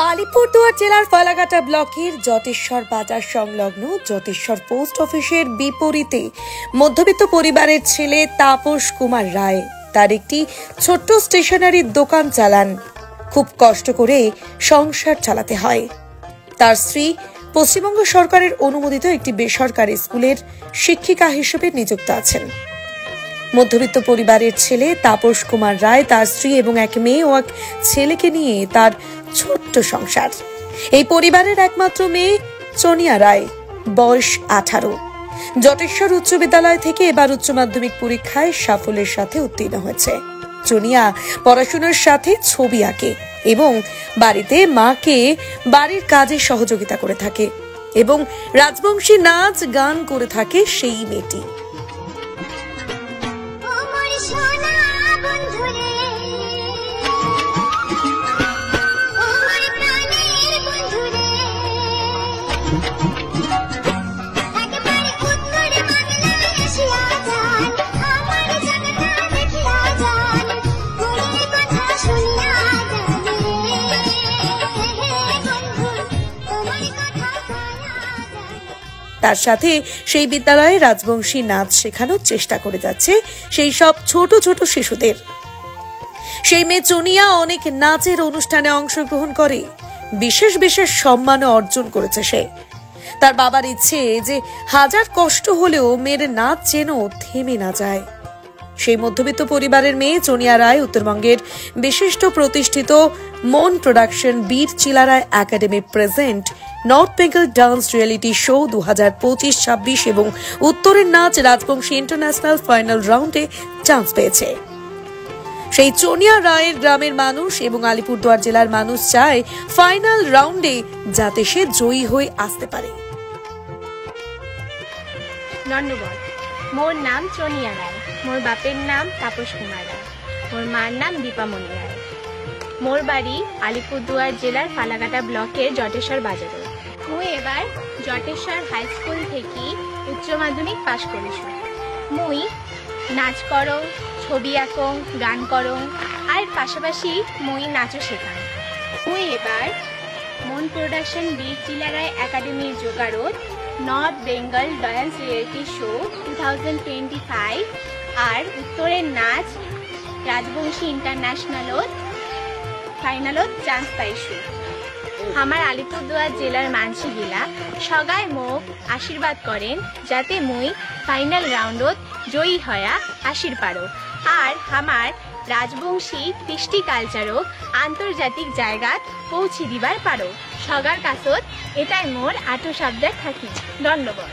আলিপুরদুয়ার জেলার ফালাকাটা ব্লকের জটেশ্বর বাজার সংলগ্ন জটেশ্বর পোস্ট অফিসের বিপরীতে মধ্যবিত্ত পরিবারের ছেলে তাপস কুমার রায় তার একটি ছোট্ট স্টেশনারির দোকান চালান। খুব কষ্ট করে সংসার চালাতে হয়। তার স্ত্রী পশ্চিমবঙ্গ সরকারের অনুমোদিত একটি বেসরকারি স্কুলের শিক্ষিকা হিসেবে নিযুক্ত আছেন। মধ্যবিত্ত পরিবারের ছেলে তাপস কুমার রায় তার স্ত্রী এবং এক মেয়ে ও এক ছেলেকে নিয়ে তার ছোট্ট সংসার। এই পরিবারের একমাত্র মেয়ে সোনিয়া রায়, বয়স 18, জটেশ্বর উচ্চ বিদ্যালয় থেকে এবার উচ্চ মাধ্যমিক পরীক্ষায় সাফল্যের সাথে উত্তীর্ণ হয়েছে। সোনিয়া পড়াশোনার সাথে ছবি আঁকে এবং বাড়িতে মাকে বাড়ির কাজে সহযোগিতা করে থাকে এবং রাজবংশী নাচ গান করে থাকে সেই মেয়েটি। তার সাথে সেই বিদ্যালয়ে রাজবংশী নাচ শেখানোর চেষ্টা করে যাচ্ছে সেই সব ছোট ছোট শিশুদের। সেই মেয়ে সোনিয়া অনেক নাচের অনুষ্ঠানে অংশগ্রহণ করে, বিশেষ বিশেষ সম্মানও অর্জন করেছে সে। তার বাবার ইচ্ছে যে হাজার কষ্ট হলেও মেয়ের নাচ যেন থেমে না যায়। সেই মধ্যবিত্ত পরিবারের মেয়ে সোনিয়া রায় উত্তরবঙ্গের বিশিষ্ট প্রতিষ্ঠিত মন production Bir Chilarai academy present North Bengal dance reality show 2025-26 এবং উত্তরের নাচ রাজবংশী ইন্টারন্যাশনাল ফাইনাল রাউন্ডে চান্স পেয়েছে। সেই সোনিয়া রায়ের গ্রামের মানুষ এবং আলিপুরদুয়ার জেলার মানুষ চায় ফাইনাল রাউন্ডে যাতে সে জয়ী হয়ে আসতে পারে। ধন্যবাদ। মোর নাম সোনিয়া রায়, মোর বাপের নাম তাপস কুমার রায়, মোর মার নাম দীপামণি রায়। মোর বাড়ি আলিপুরদুয়ার জেলার ফালাকাটা ব্লকের জটেশ্বর বাজারে। মুই এবার জটেশ্বর হাই স্কুল থেকে উচ্চ মাধ্যমিক পাশ করেছি। মুই নাচ করং, ছবি আঁকং, গান করং আর পাশাপাশি মুই নাচও শেখাং। মুই এবার মন প্রোডাকশন বীর চিলারায় একাডেমির জোগাড়ত North Bengal dance reality show 2025 আর উত্তরের নাচ রাজবংশী ইন্টারন্যাশনালত ফাইনালত চান্স পাইছো। আমার আলিপুরদুয়ার জেলার মানসিগিলা সগাই মোক আশীর্বাদ করেন যাতে মুই ফাইনাল রাউন্ডত জয়ী হয়া আসির পারো আর আমার রাজবংশী কৃষ্টি কালচারক আন্তর্জাতিক জায়গাত পৌঁছে দিবার পারো। সগার কাছত এটাই মোর আটো শব্দের থাকি। ধন্যবাদ।